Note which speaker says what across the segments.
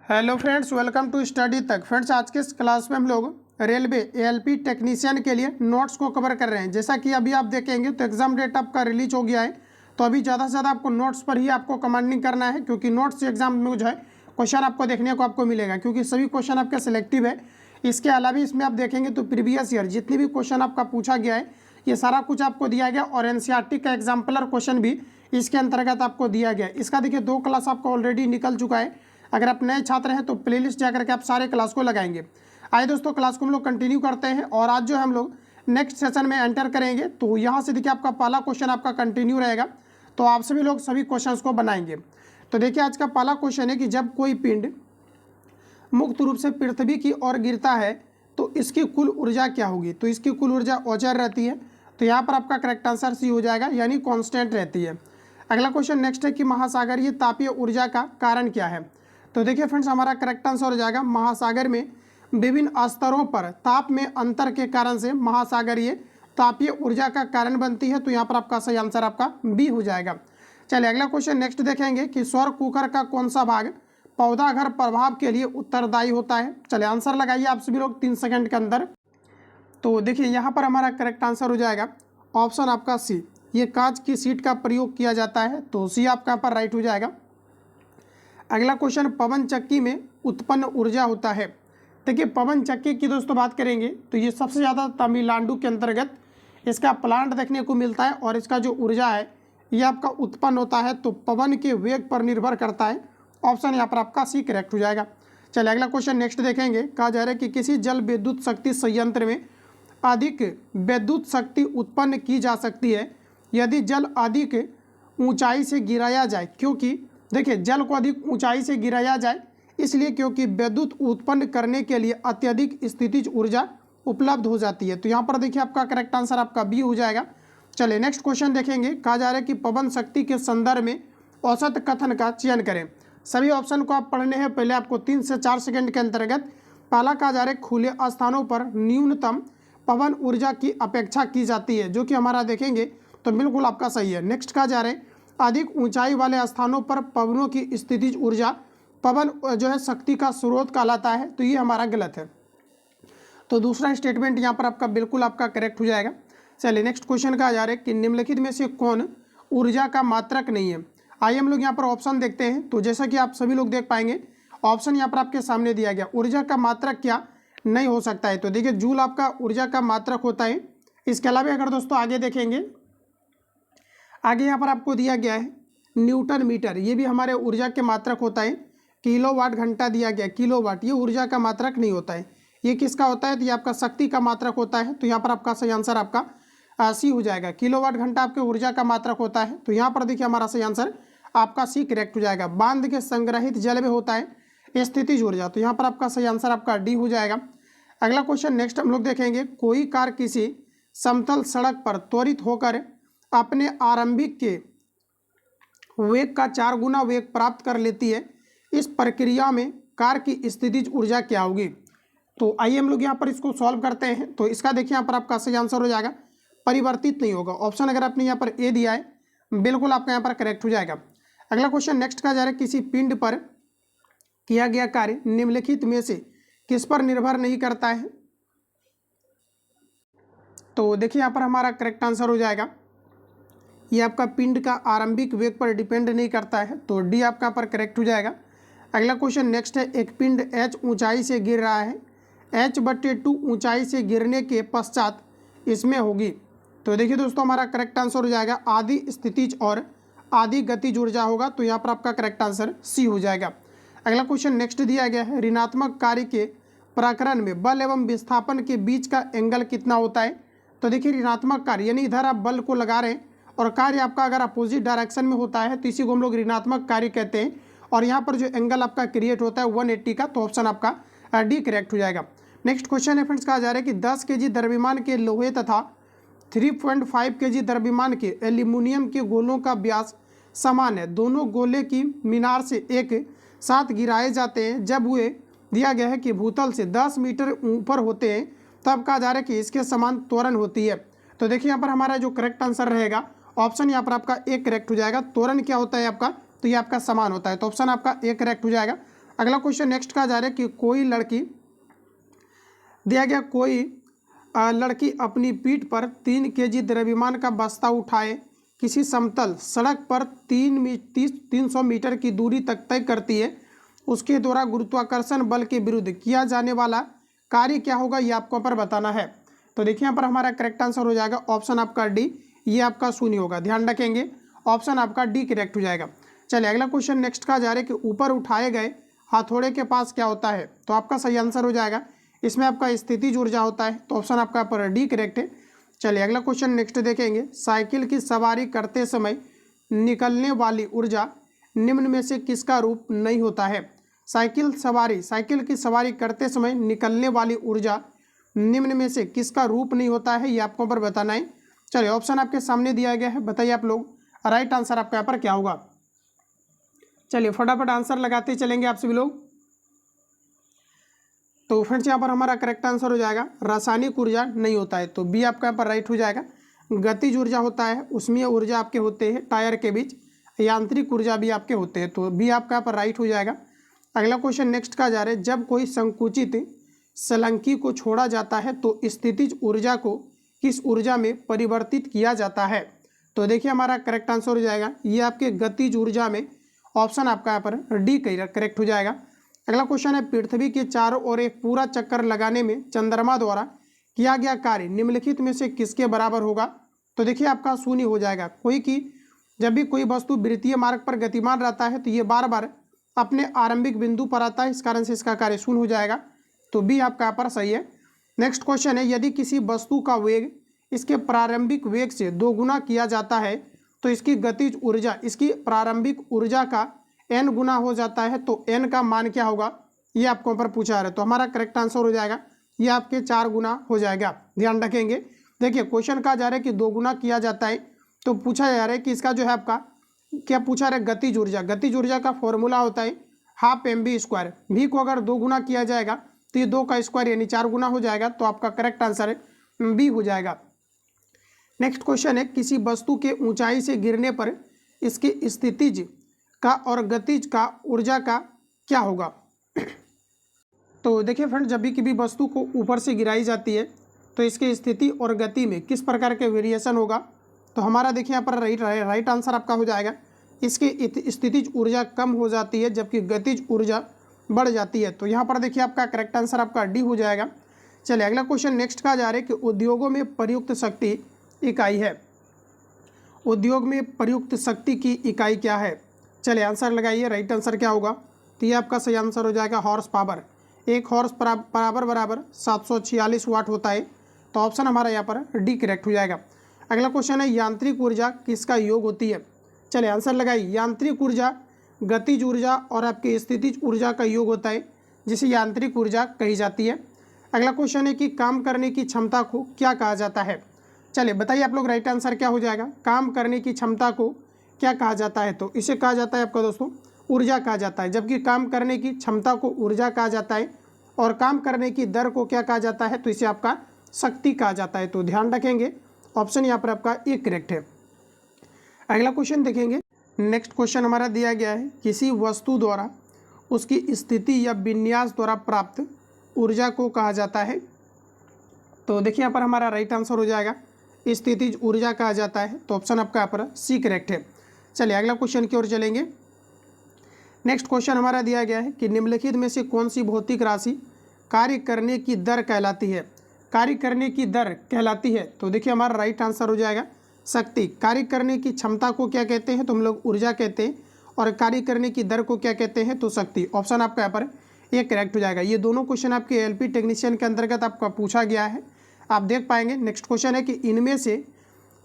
Speaker 1: Hello friends, welcome to study Tak. Friends, आज के इस क्लास में हम लोग रेलवे एएलपी टेक्नीशियन के लिए नोट्स को कवर कर रहे हैं। जैसा कि अभी आप देखेंगे तो एग्जाम डेट आपका रिलीज हो गया है, तो अभी ज़्यादा से ज़्यादा आपको नोट्स पर ही आपको कमांडिंग करना है, क्योंकि नोट्स एग्जाम में जो है क्वेश्चन आपको देखने को आपको मिलेगा, क्योंकि सभी क्वेश्चन आपके सिलेक्टिव है। इसके अलावा इसमें आप देखेंगे तो प्रीवियस ईयर जितने भी क्वेश्चन आपका पूछा गया है ये सारा कुछ आपको दिया गया, और एनसीईआरटी का एग्जाम्पलर क्वेश्चन भी इसके अंतर्गत आपको दिया गया। इसका देखिए 2 क्लास आपका ऑलरेडी निकल चुका है। अगर आप नए छात्र हैं तो प्लेलिस्ट जाकर के आप सारे क्लास को लगाएंगे। आइए दोस्तों, क्लास को हम लोग कंटिन्यू करते हैं, और आज जो हम लोग नेक्स्ट सेशन में एंटर करेंगे, तो यहाँ से देखिए आपका पहला क्वेश्चन आपका कंटिन्यू रहेगा, तो आप सभी लोग सभी क्वेश्चंस को बनाएंगे। तो देखिए आज का पहला क्वेश्चन है कि जब कोई पिंड मुक्त रूप से पृथ्वी की ओर गिरता है तो इसकी कुल ऊर्जा क्या होगी। तो इसकी कुल ऊर्जा अचर रहती है, तो यहाँ पर आपका करेक्ट आंसर सी हो जाएगा, यानी कांस्टेंट रहती है। अगला क्वेश्चन नेक्स्ट है कि महासागरीय तापीय ऊर्जा का कारण क्या है। तो देखिए फ्रेंड्स, हमारा करेक्ट आंसर हो जाएगा महासागर में विभिन्न स्तरों पर ताप में अंतर के कारण से महासागरीय तापीय ऊर्जा का कारण बनती है, तो यहाँ पर आपका सही आंसर आपका बी हो जाएगा। चलिए अगला क्वेश्चन नेक्स्ट देखेंगे कि सौर कुकर का कौन सा भाग पौधा घर प्रभाव के लिए उत्तरदायी होता है। चलिए आंसर लगाइए आप सभी लोग 3 सेकंड के अंदर। तो देखिए यहाँ पर हमारा करेक्ट आंसर हो जाएगा ऑप्शन आपका सी, ये कांच की सीट का प्रयोग किया जाता है, तो सी आपका यहाँ पर राइट हो जाएगा। अगला क्वेश्चन पवन चक्की में उत्पन्न ऊर्जा होता है। देखिए पवन चक्की की दोस्तों बात करेंगे तो ये सबसे ज़्यादा तमिलनाडु के अंतर्गत इसका प्लांट देखने को मिलता है, और इसका जो ऊर्जा है ये आपका उत्पन्न होता है तो पवन के वेग पर निर्भर करता है। ऑप्शन यहाँ पर आपका सी करेक्ट हो जाएगा। चलिए अगला क्वेश्चन नेक्स्ट देखेंगे। कहा जा रहा है कि किसी जल विद्युत शक्ति संयंत्र में अधिक विद्युत शक्ति उत्पन्न की जा सकती है यदि जल अधिक ऊंचाई से गिराया जाए। क्योंकि देखिए जल को अधिक ऊंचाई से गिराया जाए इसलिए क्योंकि विद्युत उत्पन्न करने के लिए अत्यधिक स्थितिज ऊर्जा उपलब्ध हो जाती है, तो यहाँ पर देखिए आपका करेक्ट आंसर आपका बी हो जाएगा। चलिए नेक्स्ट क्वेश्चन देखेंगे। कहा जा रहा है कि पवन शक्ति के संदर्भ में औसत कथन का चयन करें। सभी ऑप्शन को आप पढ़ने हैं, पहले आपको 3 से 4 सेकंड के अंतर्गत। पहला कहा जा रहा है खुले स्थानों पर न्यूनतम पवन ऊर्जा की अपेक्षा की जाती है, जो कि हमारा देखेंगे तो बिल्कुल आपका सही है। नेक्स्ट कहा जा रहा है अधिक ऊंचाई वाले स्थानों पर पवनों की स्थितिज ऊर्जा पवन जो है शक्ति का स्रोत कहलाता है, तो ये हमारा गलत है। तो दूसरा स्टेटमेंट यहाँ पर आपका बिल्कुल आपका करेक्ट हो जाएगा। चलिए नेक्स्ट क्वेश्चन कहा जा रहा है कि निम्नलिखित में से कौन ऊर्जा का मात्रक नहीं है। आइए हम लोग यहाँ पर ऑप्शन देखते हैं। तो जैसा कि आप सभी लोग देख पाएंगे ऑप्शन यहाँ पर आपके सामने दिया गया, ऊर्जा का मात्रक क्या नहीं हो सकता है। तो देखिए जूल आपका ऊर्जा का मात्रक होता है। इसके अलावा अगर दोस्तों आगे देखेंगे, आगे यहाँ पर आपको दिया गया है न्यूटन मीटर, ये भी हमारे ऊर्जा के मात्रक होता है। किलोवाट घंटा दिया गया, किलोवाट ये ऊर्जा का मात्रक नहीं होता है। ये किसका होता है, तो ये आपका शक्ति का मात्रक होता है, तो यहाँ पर आपका सही आंसर आपका सी हो जाएगा। किलोवाट घंटा आपके ऊर्जा का मात्रक होता है, तो यहाँ पर देखिए हमारा सही आंसर आपका सी करेक्ट हो जाएगा। बांध के संग्रहित जल में होता है स्थितिज ऊर्जा, तो यहाँ पर आपका सही आंसर आपका डी हो जाएगा। अगला क्वेश्चन नेक्स्ट हम लोग देखेंगे। कोई कार किसी समतल सड़क पर त्वरित होकर अपने आरंभिक के वेग का 4 गुना वेग प्राप्त कर लेती है, इस प्रक्रिया में कार की स्थितिज ऊर्जा क्या होगी। तो आइए हम लोग यहाँ पर इसको सॉल्व करते हैं। तो इसका देखिए यहाँ पर आपका सही आंसर हो जाएगा परिवर्तित नहीं होगा। ऑप्शन अगर आपने यहाँ पर ए दिया है बिल्कुल आपका यहाँ पर करेक्ट हो जाएगा। अगला क्वेश्चन नेक्स्ट कहा जा रहा है किसी पिंड पर किया गया कार्य निम्नलिखित में से किस पर निर्भर नहीं करता है। तो देखिए यहाँ पर हमारा करेक्ट आंसर हो जाएगा, ये आपका पिंड का आरंभिक वेग पर डिपेंड नहीं करता है, तो डी आपका पर करेक्ट हो जाएगा। अगला क्वेश्चन नेक्स्ट है। एक पिंड h ऊंचाई से गिर रहा है, h/2 ऊंचाई से गिरने के पश्चात इसमें होगी। तो देखिए दोस्तों हमारा करेक्ट आंसर हो जाएगा आधी स्थितिज और आधी गतिज ऊर्जा होगा, तो यहाँ पर आपका करेक्ट आंसर सी हो जाएगा। अगला क्वेश्चन नेक्स्ट दिया गया है ऋणात्मक कार्य के प्रकरण में बल एवं विस्थापन के बीच का एंगल कितना होता है। तो देखिए ऋणात्मक कार्य यानी इधर आप बल को लगा रहे हैं और कार्य आपका अगर अपोजिट डायरेक्शन में होता है तो इसी को हम लोग ऋणात्मक कार्य कहते हैं, और यहाँ पर जो एंगल आपका क्रिएट होता है 180 का, तो ऑप्शन आपका डी करेक्ट हो जाएगा। नेक्स्ट क्वेश्चन है फ्रेंड्स, कहा जा रहा है कि 10 kg द्रव्यमान के लोहे तथा 3.5 kg द्रव्यमान के एल्यूमिनियम के गोलों का व्यास समान है, दोनों गोले की मीनार से एक साथ गिराए जाते हैं। जब वे दिया गया है कि भूतल से 10 मीटर ऊपर होते हैं तब कहा जा रहा है कि इसके समान त्वरण होती है। तो देखिए यहाँ पर हमारा जो करेक्ट आंसर रहेगा ऑप्शन यहाँ पर आपका ए करेक्ट हो जाएगा। त्वरण क्या होता है आपका, तो ये आपका समान होता है, तो ऑप्शन आपका ए करेक्ट हो जाएगा। अगला क्वेश्चन नेक्स्ट का जा रहा है कि कोई लड़की दिया गया, कोई लड़की अपनी पीठ पर 3 केजी द्रव्यमान का बस्ता उठाए किसी समतल सड़क पर 300 मीटर की दूरी तक तय करती है। उसके द्वारा गुरुत्वाकर्षण बल के विरुद्ध किया जाने वाला कार्य क्या होगा, ये आपको पर बताना है। तो देखिए यहाँ पर हमारा करेक्ट आंसर हो जाएगा ऑप्शन आपका डी, ये आपका शून्य होगा। ध्यान रखेंगे, ऑप्शन आपका डी करेक्ट हो जाएगा। चलिए अगला क्वेश्चन नेक्स्ट का जा रहा है कि ऊपर उठाए गए हथौड़े के पास क्या होता है। तो आपका सही आंसर हो जाएगा, इसमें आपका स्थितिज ऊर्जा होता है। तो ऑप्शन आपका पर डी करेक्ट है। चलिए अगला क्वेश्चन नेक्स्ट देखेंगे। साइकिल की सवारी करते समय निकलने वाली ऊर्जा निम्न में से किसका रूप नहीं होता है। साइकिल की सवारी करते समय निकलने वाली ऊर्जा निम्न में से किसका रूप नहीं होता है, ये आपको पर बताना है। चलिए ऑप्शन आपके सामने दिया गया है, बताइए आप लोग राइट आंसर आपका यहाँ पर क्या होगा। चलिए फटाफट आंसर लगाते चलेंगे आप सभी लोग। तो फ्रेंड्स यहाँ पर हमारा करेक्ट आंसर हो जाएगा रासायनिक ऊर्जा नहीं होता है, तो बी आपका यहाँ पर राइट हो जाएगा। गतिज ऊर्जा होता है, उसमें ऊर्जा आपके होते हैं टायर के बीच। यांत्रिक ऊर्जा भी आपके होते हैं, तो बी आपका यहाँ पर राइट हो जाएगा। अगला क्वेश्चन नेक्स्ट का जा रहा है। जब कोई संकुचित सलंकी को छोड़ा जाता है तो स्थितिज ऊर्जा को किस ऊर्जा में परिवर्तित किया जाता है। तो देखिए हमारा करेक्ट आंसर हो जाएगा ये आपके गतिज ऊर्जा में, ऑप्शन आपका यहाँ पर डी करेक्ट हो जाएगा। अगला क्वेश्चन है। पृथ्वी के चारों ओर एक पूरा चक्कर लगाने में चंद्रमा द्वारा किया गया कार्य निम्नलिखित में से किसके बराबर होगा। तो देखिए आपका शून्य हो जाएगा। कोई की जब भी कोई वस्तु वृत्तीय मार्ग पर गतिमान रहता है तो ये बार बार अपने आरंभिक बिंदु पर आता है, इस कारण से इसका कार्य शून्य हो जाएगा। तो बी आपका यहाँ पर सही है। नेक्स्ट क्वेश्चन है। यदि किसी वस्तु का वेग इसके प्रारंभिक वेग से 2 गुना किया जाता है तो इसकी गतिज ऊर्जा इसकी प्रारंभिक ऊर्जा का n गुना हो जाता है, तो n का मान क्या होगा, ये आपको ऊपर पूछा जा रहा है। तो हमारा करेक्ट आंसर हो जाएगा ये आपके 4 गुना हो जाएगा। ध्यान रखेंगे। देखिए क्वेश्चन कहा जा रहा है कि 2 गुना किया जाता है, तो पूछा जा रहा है कि इसका जो है आपका क्या पूछा रहा है, गतिज ऊर्जा। गतिज ऊर्जा का फॉर्मूला होता है हाफ mv²। भी को अगर 2 गुना किया जाएगा तो ये 2 का स्क्वायर यानी 4 गुना हो जाएगा। तो आपका करेक्ट आंसर है बी हो जाएगा। नेक्स्ट क्वेश्चन है। किसी वस्तु के ऊंचाई से गिरने पर इसकी स्थितिज का और गतिज का ऊर्जा का क्या होगा। तो देखिए फ्रेंड, जब भी किसी वस्तु को ऊपर से गिराई जाती है तो इसकी स्थिति और गति में किस प्रकार के वेरिएशन होगा। तो हमारा देखिए यहाँ पर राइट आंसर आपका हो जाएगा इसकी स्थितिज ऊर्जा कम हो जाती है जबकि गतिज ऊर्जा बढ़ जाती है। तो यहाँ पर देखिए आपका करेक्ट आंसर आपका डी हो जाएगा। चलिए अगला क्वेश्चन नेक्स्ट का जा रहा है कि उद्योगों में प्रयुक्त शक्ति इकाई है। उद्योग में प्रयुक्त शक्ति की इकाई क्या है। चलिए आंसर लगाइए, राइट आंसर क्या होगा। तो ये आपका सही आंसर हो जाएगा हॉर्स पावर। 1 हॉर्स पावर बराबर 746 वाट होता है। तो ऑप्शन हमारा यहाँ पर डी करेक्ट हो जाएगा। अगला क्वेश्चन है। यांत्रिक ऊर्जा किसका योग होती है। चलिए आंसर लगाइए। यांत्रिक ऊर्जा गतिज ऊर्जा और आपकी स्थितिज ऊर्जा का योग होता है, जिसे यांत्रिक ऊर्जा कही जाती है। अगला क्वेश्चन है कि काम करने की क्षमता को क्या कहा जाता है। चलिए बताइए आप लोग राइट आंसर क्या हो जाएगा। काम करने की क्षमता को क्या कहा जाता है। तो इसे कहा जाता है आपका दोस्तों ऊर्जा कहा जाता है, जबकि काम करने की क्षमता को ऊर्जा कहा जाता है और काम करने की दर को क्या कहा जाता है, तो इसे आपका शक्ति कहा जाता है। तो ध्यान रखेंगे, ऑप्शन यहाँ पर आपका ए करेक्ट है। अगला क्वेश्चन देखेंगे। नेक्स्ट क्वेश्चन हमारा दिया गया है। किसी वस्तु द्वारा उसकी स्थिति या विन्यास द्वारा प्राप्त ऊर्जा को कहा जाता है। तो देखिए यहाँ पर हमारा राइट आंसर हो जाएगा स्थितिज ऊर्जा कहा जाता है। तो ऑप्शन आपका यहाँ पर सी करेक्ट है। चलिए अगला क्वेश्चन की ओर चलेंगे। नेक्स्ट क्वेश्चन हमारा दिया गया है कि निम्नलिखित में से कौन सी भौतिक राशि कार्य करने की दर कहलाती है। कार्य करने की दर कहलाती है। तो देखिए हमारा राइट आंसर हो जाएगा शक्ति। कार्य करने की क्षमता को क्या कहते हैं, तो हम लोग ऊर्जा कहते हैं, और कार्य करने की दर को क्या कहते हैं, तो शक्ति। ऑप्शन आपका यहाँ पर ये करेक्ट हो जाएगा। ये दोनों क्वेश्चन आपके एलपी टेक्नीशियन के अंतर्गत आपका पूछा गया है, आप देख पाएंगे। नेक्स्ट क्वेश्चन है कि इनमें से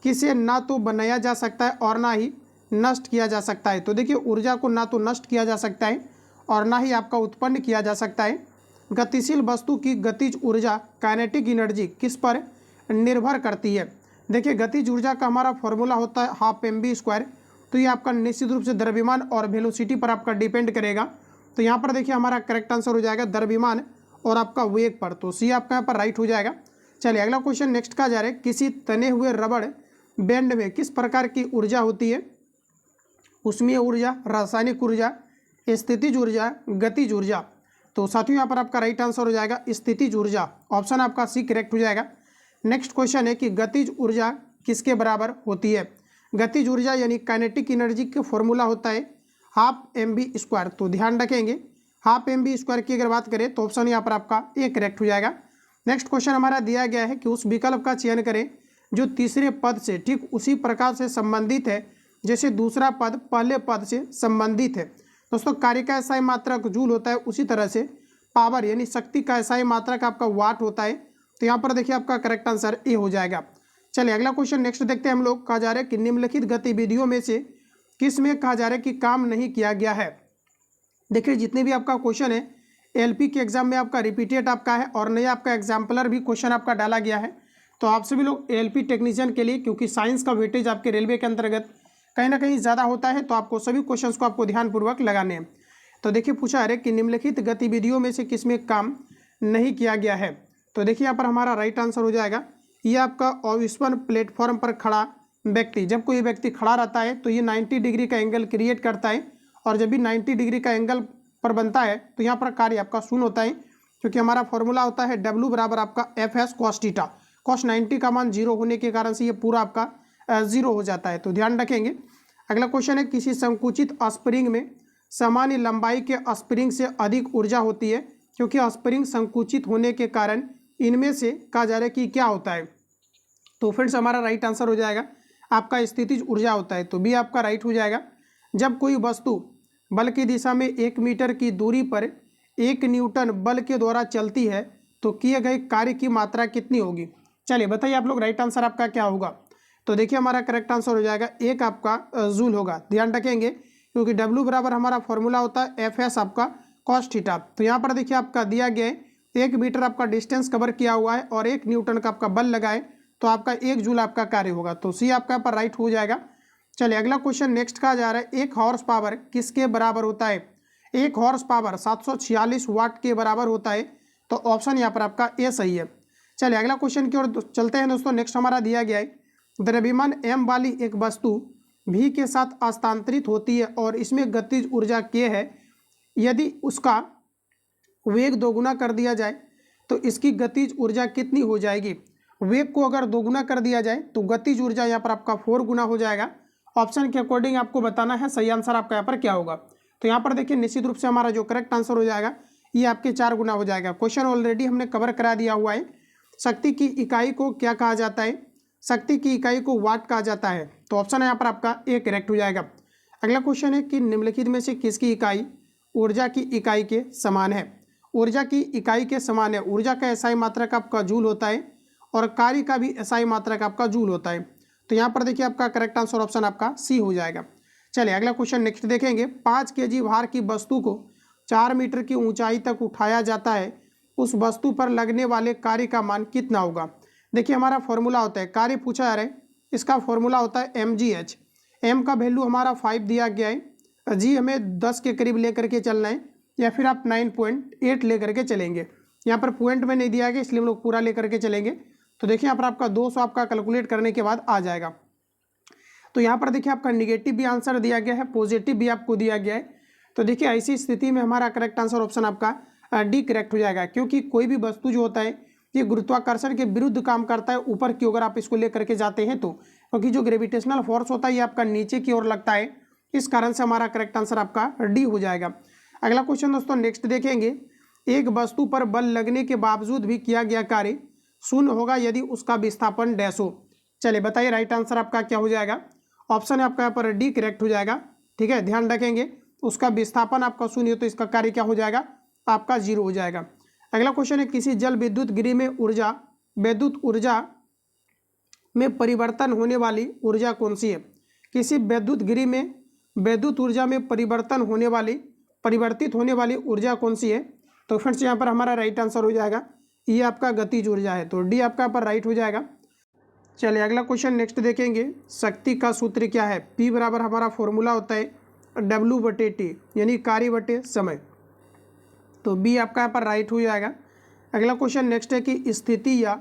Speaker 1: किसे ना तो बनाया जा सकता है और ना ही नष्ट किया जा सकता है। तो देखिए ऊर्जा को ना तो नष्ट किया जा सकता है और ना ही आपका उत्पन्न किया जा सकता है। गतिशील वस्तु की गतिज ऊर्जा काइनेटिक एनर्जी किस पर निर्भर करती है। देखिए गतिज ऊर्जा का हमारा फॉर्मूला होता है हाफ mv²। तो ये आपका निश्चित रूप से द्रव्यमान और वेलोसिटी पर आपका डिपेंड करेगा। तो यहाँ पर देखिए हमारा करेक्ट आंसर हो जाएगा द्रव्यमान और आपका वेग पर। तो सी आपका यहाँ पर राइट हो जाएगा। चलिए अगला क्वेश्चन नेक्स्ट का जा रहा है। किसी तने हुए रबड़ बैंड में किस प्रकार की ऊर्जा होती है। उसमें ऊर्जा, रासायनिक ऊर्जा, स्थितिज ऊर्जा, गतिज ऊर्जा। तो साथियों यहाँ पर आपका राइट आंसर हो जाएगा स्थितिज ऊर्जा, ऑप्शन आपका सी करेक्ट हो जाएगा। नेक्स्ट क्वेश्चन है कि गतिज ऊर्जा किसके बराबर होती है। गतिज ऊर्जा यानी काइनेटिक एनर्जी का फॉर्मूला होता है हाफ mv²। तो ध्यान रखेंगे हाफ mv² की अगर बात करें तो ऑप्शन यहाँ पर आपका ए करेक्ट हो जाएगा। नेक्स्ट क्वेश्चन हमारा दिया गया है कि उस विकल्प का चयन करें जो तीसरे पद से ठीक उसी प्रकार से संबंधित है जैसे दूसरा पद पहले पद से संबंधित है। दोस्तों कार्य का एसआई मात्रक जूल होता है, उसी तरह से पावर यानी शक्ति का एसआई मात्रक आपका वाट होता है। तो यहाँ पर देखिए आपका करेक्ट आंसर ए हो जाएगा। चलिए अगला क्वेश्चन नेक्स्ट देखते हैं हम लोग। कहा जा रहा है कि निम्नलिखित गतिविधियों में से किस में कहा जा रहा है कि काम नहीं किया गया है। देखिए जितने भी आपका क्वेश्चन है एलपी के एग्जाम में आपका रिपीटेड आपका है और नया आपका एग्जाम्पलर भी क्वेश्चन आपका डाला गया है। तो आप सभी लोग एलपी टेक्नीशियन के लिए, क्योंकि साइंस का वेटेज आपके रेलवे के अंतर्गत कहीं ना कहीं ज़्यादा होता है, तो आपको सभी क्वेश्चंस को आपको ध्यानपूर्वक लगाने हैं। तो देखिए पूछा है कि निम्नलिखित गतिविधियों में से किसमें काम नहीं किया गया है। तो देखिए यहाँ पर हमारा राइट आंसर हो जाएगा ये आपका अविस्पन प्लेटफॉर्म पर खड़ा व्यक्ति। जब कोई व्यक्ति खड़ा रहता है तो ये 90 डिग्री का एंगल क्रिएट करता है, और जब भी 90 डिग्री का एंगल पर बनता है तो यहाँ पर कार्य आपका शून्य होता है, क्योंकि हमारा फॉर्मूला होता है W बराबर आपका FS cos थीटा। cos 90 का मान 0 होने के कारण से ये पूरा आपका 0 हो जाता है। तो ध्यान रखेंगे। अगला क्वेश्चन है किसी संकुचित स्प्रिंग में सामान्य लंबाई के स्प्रिंग से अधिक ऊर्जा होती है, क्योंकि स्प्रिंग संकुचित होने के कारण इनमें से कहा जा रहा है कि क्या होता है। तो फ्रेंड्स हमारा राइट आंसर हो जाएगा आपका स्थितिज ऊर्जा होता है। तो बी आपका राइट हो जाएगा। जब कोई वस्तु बल की दिशा में 1 मीटर की दूरी पर 1 न्यूटन बल के द्वारा चलती है तो किए गए कार्य की मात्रा कितनी होगी। चलिए बताइए आप लोग राइट आंसर आपका क्या होगा। तो देखिए हमारा करेक्ट आंसर हो जाएगा एक आपका जूल होगा। ध्यान रखेंगे क्योंकि W बराबर हमारा फॉर्मूला होता है FS आपका cos थीटा। तो यहाँ पर देखिए आपका दिया गया है 1 मीटर आपका डिस्टेंस कवर किया हुआ है और 1 न्यूटन का आपका बल लगाए तो आपका 1 जूल आपका कार्य होगा। तो सी आपका यहाँ पर राइट हो जाएगा। चलिए अगला क्वेश्चन नेक्स्ट कहा जा रहा है 1 हॉर्स पावर किसके बराबर होता है। 1 हॉर्स पावर 746 वाट के बराबर होता है। तो ऑप्शन यहाँ पर आपका ए सही है। चलिए अगला क्वेश्चन की ओर चलते हैं दोस्तों। नेक्स्ट हमारा दिया गया है द्रव्यमान m वाली एक वस्तु v के साथ हस्तांतरित होती है और इसमें गतिज ऊर्जा k है। यदि उसका वेग दोगुना कर दिया जाए तो इसकी गतिज ऊर्जा कितनी हो जाएगी। वेग को अगर दोगुना कर दिया जाए तो गतिज ऊर्जा यहाँ पर आपका 4 गुना हो जाएगा। ऑप्शन के अकॉर्डिंग आपको बताना है सही आंसर आपका यहाँ पर क्या होगा। तो यहाँ पर देखिए निश्चित रूप से हमारा जो करेक्ट आंसर हो जाएगा ये आपके 4 गुना हो जाएगा। क्वेश्चन ऑलरेडी हमने कवर करा दिया हुआ है। शक्ति की इकाई को क्या कहा जाता है। शक्ति की इकाई को वाट कहा जाता है। तो ऑप्शन यहाँ पर आपका ए करेक्ट हो जाएगा। अगला क्वेश्चन है कि निम्नलिखित में से किसकी इकाई ऊर्जा की इकाई के समान है। ऊर्जा की इकाई के समान है। ऊर्जा का एसआई मात्रक आपका जूल होता है और कार्य का भी एसआई मात्रक आपका जूल होता है। तो यहाँ पर देखिए आपका करेक्ट आंसर ऑप्शन आपका सी हो जाएगा। चलिए अगला क्वेश्चन नेक्स्ट देखेंगे। 5 kg भार की वस्तु को 4 मीटर की ऊंचाई तक उठाया जाता है। उस वस्तु पर लगने वाले कार्य का मान कितना होगा। देखिए हमारा फॉर्मूला होता है, कार्य पूछा जा रहा है, इसका फॉर्मूला होता है mgh। m का वैल्यू हमारा 5 दिया गया है, g हमें 10 के करीब लेकर के चलना है या फिर आप 9.8 लेकर के चलेंगे। यहाँ पर पॉइंट में नहीं दिया गया इसलिए हम लोग पूरा लेकर के चलेंगे। तो देखिए यहाँ पर आपका 200 आपका कैलकुलेट करने के बाद आ जाएगा। तो यहाँ पर देखिए आपका निगेटिव भी आंसर दिया गया है, पॉजिटिव भी आपको दिया गया है। तो देखिए ऐसी स्थिति में हमारा करेक्ट आंसर ऑप्शन आपका डी करेक्ट हो जाएगा, क्योंकि कोई भी वस्तु जो होता है ये गुरुत्वाकर्षण के विरुद्ध काम करता है ऊपर की। अगर आप इसको लेकर के जाते हैं तो क्योंकि जो ग्रेविटेशनल फोर्स होता है ये आपका नीचे की ओर लगता है, इस कारण से हमारा करेक्ट आंसर आपका डी हो जाएगा। अगला क्वेश्चन दोस्तों नेक्स्ट देखेंगे। एक वस्तु पर बल लगने के बावजूद भी किया गया कार्य शून्य होगा यदि उसका विस्थापन डैश हो। चलिए बताइए राइट आंसर आपका क्या हो जाएगा। ऑप्शन आपका यहाँ पर डी करेक्ट हो जाएगा। ठीक है, ध्यान रखेंगे उसका विस्थापन आपका शून्य हो तो इसका कार्य क्या हो जाएगा आपका 0 हो जाएगा। अगला क्वेश्चन है किसी जल विद्युत गिरी में विद्युत ऊर्जा में परिवर्तन होने वाली ऊर्जा कौन सी है। किसी विद्युत गिरी में विद्युत ऊर्जा में परिवर्तित होने वाली ऊर्जा कौन सी है। तो फ्रेंड्स यहाँ पर हमारा राइट आंसर हो जाएगा ये आपका गतिज ऊर्जा है। तो डी आपका पर राइट हो जाएगा। चलिए अगला क्वेश्चन नेक्स्ट देखेंगे। शक्ति का सूत्र क्या है। P बराबर हमारा फॉर्मूला होता है W/T यानी कार्य बटे समय। तो बी आपका यहाँ पर राइट हो जाएगा। अगला क्वेश्चन नेक्स्ट है कि स्थिति या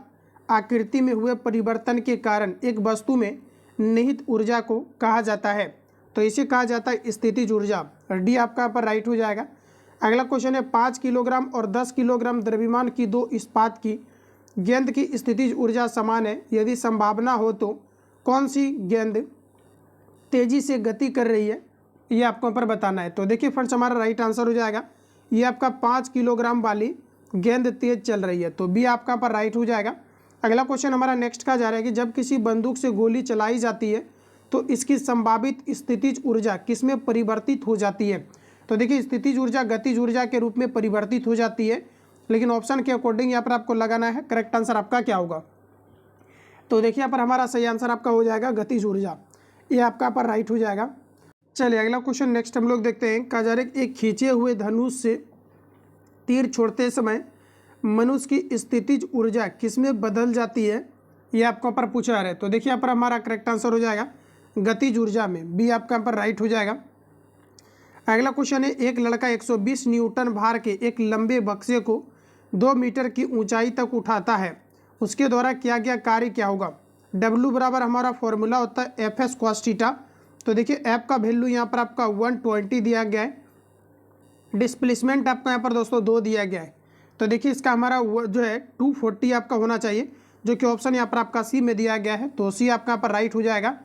Speaker 1: आकृति में हुए परिवर्तन के कारण एक वस्तु में निहित ऊर्जा को कहा जाता है। तो इसे कहा जाता है स्थितिज ऊर्जा। डी आपका यहाँ पर राइट हो जाएगा। अगला क्वेश्चन है 5 किलोग्राम और 10 किलोग्राम द्रव्यमान की दो इस्पात की गेंद की स्थितिज ऊर्जा समान है, यदि संभावना हो तो कौन सी गेंद तेजी से गति कर रही है, ये आपको यहाँ पर बताना है। तो देखिए फ्रेंड्स हमारा राइट आंसर हो जाएगा ये आपका 5 किलोग्राम वाली गेंद तेज चल रही है, तो बी आपका यहाँ पर राइट हो जाएगा। अगला क्वेश्चन हमारा नेक्स्ट का जा रहा है कि जब किसी बंदूक से गोली चलाई जाती है तो इसकी संभावित स्थितिज ऊर्जा किसमें परिवर्तित हो जाती है। तो देखिए स्थितिज ऊर्जा गतिज ऊर्जा के रूप में परिवर्तित हो जाती है, लेकिन ऑप्शन के अकॉर्डिंग यहाँ पर आपको लगाना है करेक्ट आंसर आपका क्या होगा। तो देखिए यहाँ पर हमारा सही आंसर आपका हो जाएगा गतिज ऊर्जा, ये आपका पर राइट हो जाएगा। चलिए अगला क्वेश्चन नेक्स्ट हम लोग देखते हैं। कहा जा रहा है एक खींचे हुए धनुष से तीर छोड़ते समय मनुष्य की स्थितिज ऊर्जा किसमें बदल जाती है, ये आपको पर पूछा है। तो देखिए यहाँ पर हमारा करेक्ट आंसर हो जाएगा गतिज ऊर्जा में, बी आपका यहाँ पर राइट हो जाएगा। अगला क्वेश्चन है एक लड़का 120 न्यूटन भार के एक लंबे बक्से को 2 मीटर की ऊंचाई तक उठाता है, उसके द्वारा किया गया कार्य क्या होगा। W बराबर हमारा फॉर्मूला होता है FS cos थीटा। तो देखिए F का वैल्यू यहाँ पर आपका 120 दिया गया है, डिस्प्लेसमेंट आपका यहाँ पर दोस्तों 2 दिया गया है। तो देखिए इसका हमारा जो है 240 आपका होना चाहिए, जो कि ऑप्शन यहाँ पर आपका सी में दिया गया है, तो सी आपका यहाँ पर राइट हो जाएगा।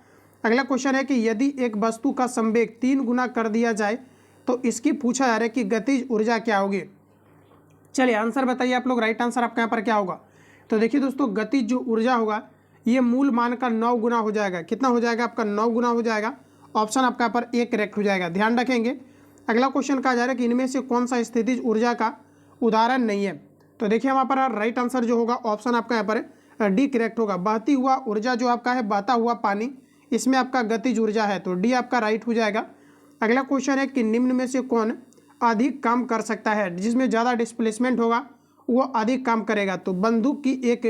Speaker 1: अगला क्वेश्चन है कि यदि एक वस्तु का संवेग 3 गुना कर दिया जाए तो इसकी पूछा जा रहा है कि गतिज ऊर्जा क्या होगी। चलिए आंसर बताइए आप लोग, राइट आंसर आपका यहाँ पर क्या होगा। तो देखिए दोस्तों गतिज जो ऊर्जा होगा ये मूल मान का 9 गुना हो जाएगा। कितना हो जाएगा आपका 9 गुना हो जाएगा। ऑप्शन आपका यहाँ पर एक करेक्ट हो जाएगा, ध्यान रखेंगे। अगला क्वेश्चन कहा जा रहा है कि इनमें से कौन सा स्थितिज ऊर्जा का उदाहरण नहीं है। तो देखिए वहाँ पर राइट आंसर जो होगा ऑप्शन आपका यहाँ पर डी करेक्ट होगा। बहती हुआ ऊर्जा जो आपका है बहता हुआ पानी, इसमें आपका गतिज ऊर्जा है, तो डी आपका राइट हो जाएगा। अगला क्वेश्चन है कि निम्न में से कौन अधिक काम कर सकता है, जिसमें ज़्यादा डिस्प्लेसमेंट होगा वो अधिक काम करेगा। तो बंदूक की एक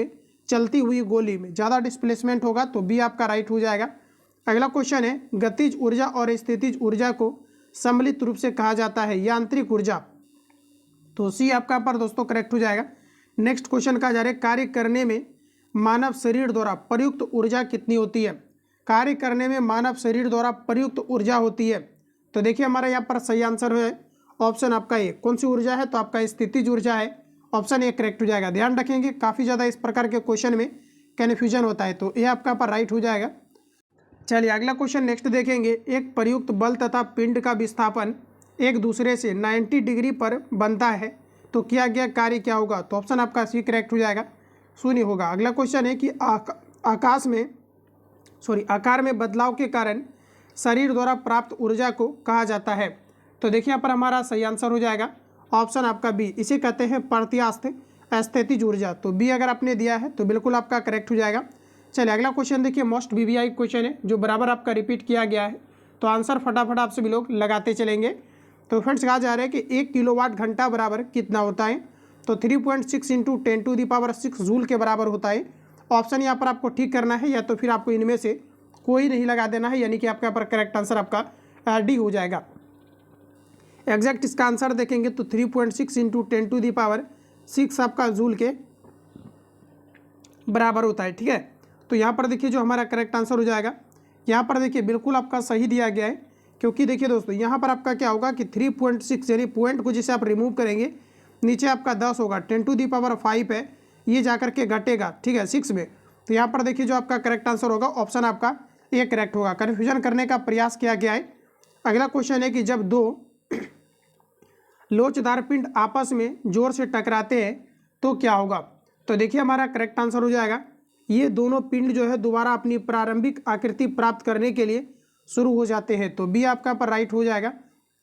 Speaker 1: चलती हुई गोली में ज़्यादा डिस्प्लेसमेंट होगा, तो बी आपका राइट हो जाएगा। अगला क्वेश्चन है गतिज ऊर्जा और स्थितिज ऊर्जा को सम्मिलित रूप से कहा जाता है यांत्रिक ऊर्जा, तो सी आपका पर दोस्तों करेक्ट हो जाएगा। नेक्स्ट क्वेश्चन कहा जा रहा है कार्य करने में मानव शरीर द्वारा प्रयुक्त ऊर्जा कितनी होती है। कार्य करने में मानव शरीर द्वारा प्रयुक्त ऊर्जा होती है। तो देखिए हमारा यहाँ पर सही आंसर है ऑप्शन आपका ए। कौन सी ऊर्जा है, तो आपका स्थितिज ऊर्जा है, ऑप्शन ए करेक्ट हो जाएगा। ध्यान रखेंगे काफ़ी ज़्यादा इस प्रकार के क्वेश्चन में कन्फ्यूजन होता है, तो ये आपका पर राइट हो जाएगा। चलिए अगला क्वेश्चन नेक्स्ट देखेंगे। एक प्रयुक्त बल तथा पिंड का विस्थापन एक दूसरे से 90 डिग्री पर बनता है, तो किया गया कार्य क्या होगा। तो ऑप्शन आपका सी करेक्ट हो जाएगा, शून्य होगा। अगला क्वेश्चन है कि आकार में बदलाव के कारण शरीर द्वारा प्राप्त ऊर्जा को कहा जाता है। तो देखिए यहाँ पर हमारा सही आंसर हो जाएगा ऑप्शन आपका बी, इसे कहते हैं प्रत्यास्थ स्थितिज ऊर्जा। तो बी अगर आपने दिया है तो बिल्कुल आपका करेक्ट हो जाएगा। चलिए अगला क्वेश्चन देखिए मोस्ट वीवीआई क्वेश्चन है, जो बराबर आपका रिपीट किया गया है, तो आंसर फटाफट आपसे भी लोग लगाते चलेंगे। तो फ्रेंड्स कहा जा रहा है कि 1 किलोवाट घंटा बराबर कितना होता है। तो 3.6 × 10⁶ जूल के बराबर होता है। ऑप्शन यहाँ पर आपको ठीक करना है, या तो फिर आपको इनमें से कोई नहीं लगा देना है, यानी कि आपका पर करेक्ट आंसर आपका डी हो जाएगा। एग्जैक्ट इसका आंसर देखेंगे तो 3.6 × 10⁶ आपका जूल के बराबर होता है। ठीक है, तो यहाँ पर देखिए जो हमारा करेक्ट आंसर हो जाएगा, यहाँ पर देखिए बिल्कुल आपका सही दिया गया है। क्योंकि देखिए दोस्तों यहाँ पर आपका क्या होगा कि 3.6 यानी पॉइंट को जैसे आप रिमूव करेंगे, नीचे आपका 10 होगा, 10⁵ है, ये जाकर के घटेगा, ठीक है 6 में। तो यहाँ पर देखिए जो आपका करेक्ट आंसर होगा ऑप्शन आपका ए करेक्ट होगा। कन्फ्यूजन करने का प्रयास किया गया है। अगला क्वेश्चन है कि जब दो लोचदार पिंड आपस में जोर से टकराते हैं तो क्या होगा। तो देखिए हमारा करेक्ट आंसर हो जाएगा, ये दोनों पिंड जो है दोबारा अपनी प्रारंभिक आकृति प्राप्त करने के लिए शुरू हो जाते हैं, तो बी आपका पर राइट हो जाएगा।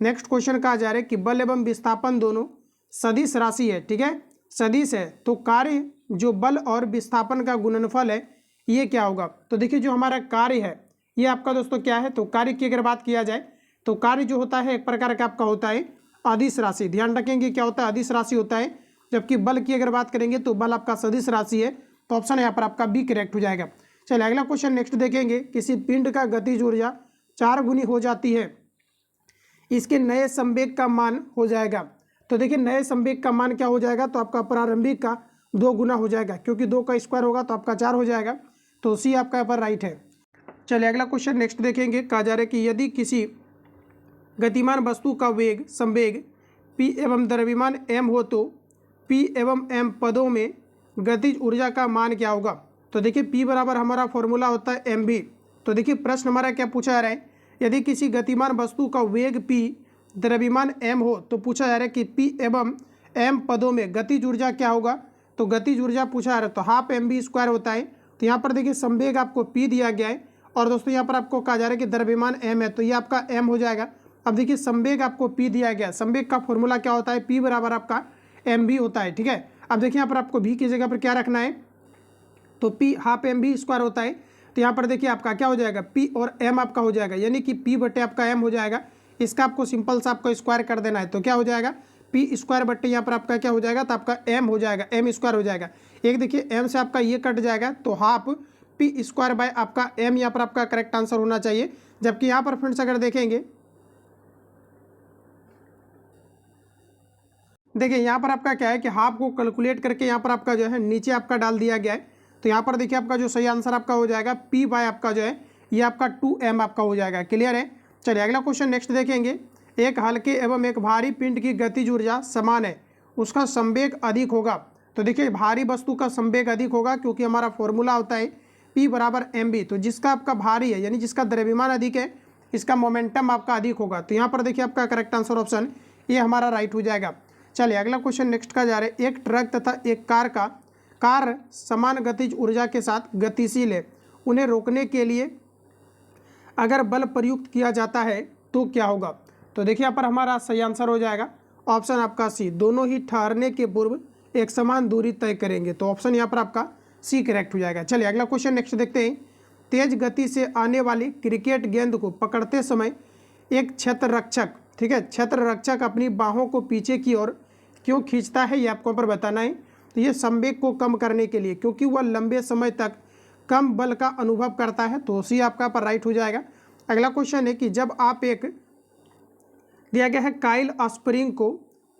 Speaker 1: नेक्स्ट क्वेश्चन कहा जा रहा है कि बल एवं विस्थापन दोनों सदिश राशि है, ठीक है सदिश है, तो कार्य जो बल और विस्थापन का गुणनफल है ये क्या होगा। तो देखिए जो हमारा कार्य है ये आपका दोस्तों क्या है, तो कार्य की अगर बात किया जाए तो कार्य जो होता है एक प्रकार का आपका होता है अदिश राशि। ध्यान रखेंगे क्या होता है, अदिश राशि होता है। जबकि बल की अगर बात करेंगे तो बल आपका सदिश राशि है, तो ऑप्शन यहाँ पर आपका बी करेक्ट हो जाएगा। चलिए अगला क्वेश्चन नेक्स्ट देखेंगे। किसी पिंड का गतिज ऊर्जा 4 गुनी हो जाती है, इसके नए संवेग का मान हो जाएगा। तो देखिए नए संवेग का मान क्या हो जाएगा, तो आपका प्रारंभिक का 2 गुना हो जाएगा, क्योंकि 2 का स्क्वायर होगा तो आपका 4 हो जाएगा, तो सी आपका यहाँ पर राइट है। चलिए अगला क्वेश्चन नेक्स्ट देखेंगे। कहा जा रहा है कि यदि किसी गतिमान वस्तु का वेग संवेग p एवं द्रव्यमान m हो तो p एवं m पदों में गतिज ऊर्जा का मान क्या होगा। तो देखिए p बराबर हमारा फॉर्मूला होता है mv। तो देखिए प्रश्न हमारा क्या पूछा जा रहा है, यदि किसी गतिमान वस्तु का वेग p द्रव्यमान m हो तो पूछा जा रहा है कि p एवं m पदों में गतिज ऊर्जा क्या होगा। तो गतिज ऊर्जा पूछा जा रहा है तो हाफ mv² होता है। तो यहाँ पर देखिए संवेग आपको p दिया गया है और दोस्तों यहाँ पर आपको कहा जा रहा है कि द्रव्यमान m है, तो ये आपका m हो जाएगा। अब देखिए संवेग आपको p दिया गया, संवेग का फॉर्मूला क्या होता है, p बराबर आपका mv होता है। ठीक है, अब देखिए यहाँ पर आपको v की जगह पर क्या रखना है, तो p हाफ mv² होता है। तो यहाँ पर देखिए आपका क्या हो जाएगा, p और m आपका हो जाएगा, यानी कि p बटे आपका m हो जाएगा। इसका आपको सिंपल सा आपको स्क्वायर कर देना है, तो क्या हो जाएगा p² बटे यहाँ पर आपका क्या हो जाएगा, तो आपका m हो जाएगा, m² हो जाएगा। एक देखिए m से आपका ये कट जाएगा तो हाफ p² बाय आपका m यहाँ पर आपका करेक्ट आंसर होना चाहिए। जबकि यहाँ पर फ्रेंड्स अगर देखेंगे, देखिए यहाँ पर आपका क्या है कि हाफ को कैलकुलेट करके यहाँ पर आपका जो है नीचे आपका डाल दिया गया है। तो यहाँ पर देखिए आपका जो सही आंसर आपका हो जाएगा p बाय आपका जो है ये आपका 2m आपका हो जाएगा। क्लियर है। चलिए अगला क्वेश्चन नेक्स्ट देखेंगे। एक हल्के एवं एक भारी पिंड की गतिज ऊर्जा समान है, उसका संवेग अधिक होगा। तो देखिए भारी वस्तु का संवेग अधिक होगा क्योंकि हमारा फॉर्मूला होता है p बराबर mv। तो जिसका आपका भारी है यानी जिसका द्रव्यमान अधिक है, इसका मोमेंटम आपका अधिक होगा। तो यहाँ पर देखिए आपका करेक्ट आंसर ऑप्शन ये हमारा राइट हो जाएगा। चलिए अगला क्वेश्चन नेक्स्ट का जा रहे हैं। एक ट्रक तथा एक कार समान गतिज ऊर्जा के साथ गतिशील है, उन्हें रोकने के लिए अगर बल प्रयुक्त किया जाता है तो क्या होगा। तो देखिए यहाँ पर हमारा सही आंसर हो जाएगा ऑप्शन आपका सी, दोनों ही ठहरने के पूर्व एक समान दूरी तय करेंगे। तो ऑप्शन यहाँ पर आपका सी करेक्ट हो जाएगा। चलिए अगला क्वेश्चन नेक्स्ट देखते हैं। तेज गति से आने वाली क्रिकेट गेंद को पकड़ते समय एक क्षेत्र रक्षक, ठीक है, क्षेत्र रक्षक अपनी बाहों को पीछे की ओर क्यों खींचता है, ये आपको पर बताना है। तो ये संवेग को कम करने के लिए, क्योंकि वह लंबे समय तक कम बल का अनुभव करता है। तो सी आपका पर राइट हो जाएगा। अगला क्वेश्चन है कि जब आप एक दिया गया है काइल स्प्रिंग को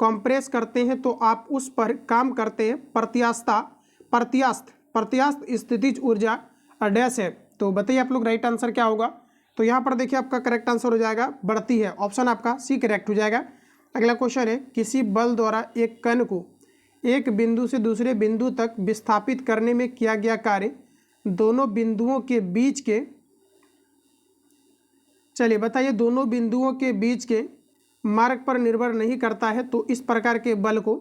Speaker 1: कंप्रेस करते हैं तो आप उस पर काम करते हैं प्रत्यास्थ स्थितिज ऊर्जा डैश है। तो बताइए आप लोग राइट आंसर क्या होगा। तो यहाँ पर देखिए आपका करेक्ट आंसर हो जाएगा बढ़ती है, ऑप्शन आपका सी करेक्ट हो जाएगा। अगला क्वेश्चन है किसी बल द्वारा एक कण को एक बिंदु से दूसरे बिंदु तक विस्थापित करने में किया गया कार्य दोनों बिंदुओं के बीच के, चलिए बताइए, दोनों बिंदुओं के बीच के मार्ग पर निर्भर नहीं करता है, तो इस प्रकार के बल को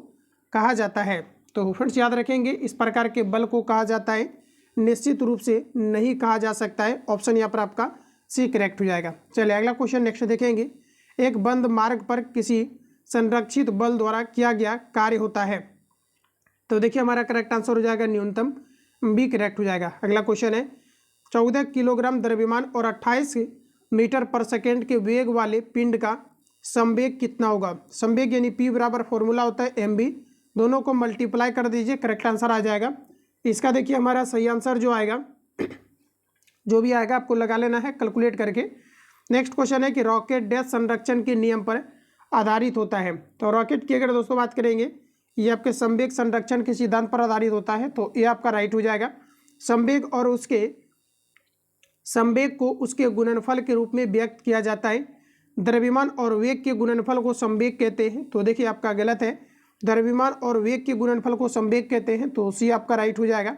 Speaker 1: कहा जाता है। तो फ्रेंड्स याद रखेंगे इस प्रकार के बल को कहा जाता है, निश्चित रूप से नहीं कहा जा सकता है। ऑप्शन यहाँ पर आपका सी करेक्ट हो जाएगा। चलिए अगला क्वेश्चन नेक्स्ट देखेंगे। एक बंद मार्ग पर किसी संरक्षित बल द्वारा किया गया कार्य होता है। तो देखिए हमारा करेक्ट आंसर हो जाएगा न्यूनतम, बी करेक्ट हो जाएगा। अगला क्वेश्चन है 14 किलोग्राम द्रव्यमान और 28 मीटर पर सेकेंड के वेग वाले पिंड का संवेग कितना होगा। संवेग यानी p बराबर फॉर्मूला होता है mv, दोनों को मल्टीप्लाई कर दीजिए, करेक्ट आंसर आ जाएगा। इसका देखिए हमारा सही आंसर जो आएगा, जो भी आएगा आपको लगा लेना है कैलकुलेट करके। नेक्स्ट क्वेश्चन है कि रॉकेट डैश संरक्षण के नियम पर आधारित होता है। तो रॉकेट की अगर दोस्तों बात करेंगे, ये आपके संवेग संरक्षण के सिद्धांत पर आधारित होता है। तो ये आपका राइट हो जाएगा। संवेग और उसके संवेग को उसके गुणनफल के रूप में व्यक्त किया जाता है। द्रव्यमान और वेग के गुणनफल को संवेग कहते हैं। तो देखिए आपका गलत है, द्रव्यमान और वेग के गुणनफल को संवेग कहते हैं। तो सी आपका राइट हो जाएगा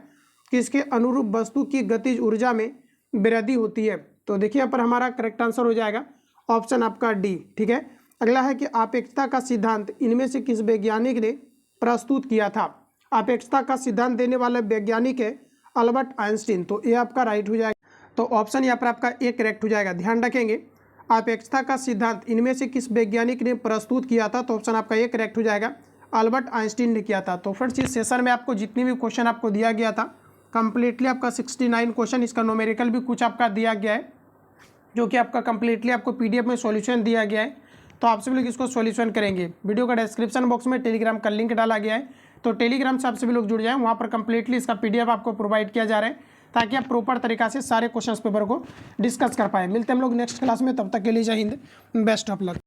Speaker 1: कि इसके अनुरूप वस्तु की गतिज ऊर्जा में वृद्धि होती है। तो देखिए यहाँ पर हमारा करेक्ट आंसर हो जाएगा ऑप्शन आपका डी। ठीक है, अगला है कि अपेक्षता का सिद्धांत इनमें से किस वैज्ञानिक ने प्रस्तुत किया था। अपेक्षता का सिद्धांत देने वाला वैज्ञानिक है अल्बर्ट आइंस्टीन। तो ये आपका राइट हो जाएगा। तो ऑप्शन यहाँ पर आपका ए करेक्ट हो जाएगा। ध्यान रखेंगे अपेक्षता का सिद्धांत इनमें से किस वैज्ञानिक ने प्रस्तुत किया था। तो ऑप्शन आपका ए करेक्ट हो जाएगा, अल्बर्ट आइंस्टीन ने किया था। तो फ्रेंड्स इस सेशन में आपको जितने भी क्वेश्चन आपको दिया गया था कंप्लीटली आपका 69 क्वेश्चन, इसका न्यूमेरिकल भी कुछ आपका दिया गया है, जो कि आपका कंप्लीटली आपको पीडीएफ में सॉल्यूशन दिया गया है। तो आप सभी लोग इसको सॉल्यूशन करेंगे। वीडियो का डिस्क्रिप्शन बॉक्स में टेलीग्राम का लिंक डाला गया है, तो टेलीग्राम से आप सभी लोग जुड़ जाएं, वहाँ पर कंप्लीटली इसका पीडीएफ आपको प्रोवाइड किया जा रहा है, ताकि आप प्रॉपर तरीका से सारे क्वेश्चन पेपर को डिस्कस कर पाए। मिलते हैं हम लोग नेक्स्ट क्लास में, तब तक के लिए जय हिंद, बेस्ट ऑफ लक।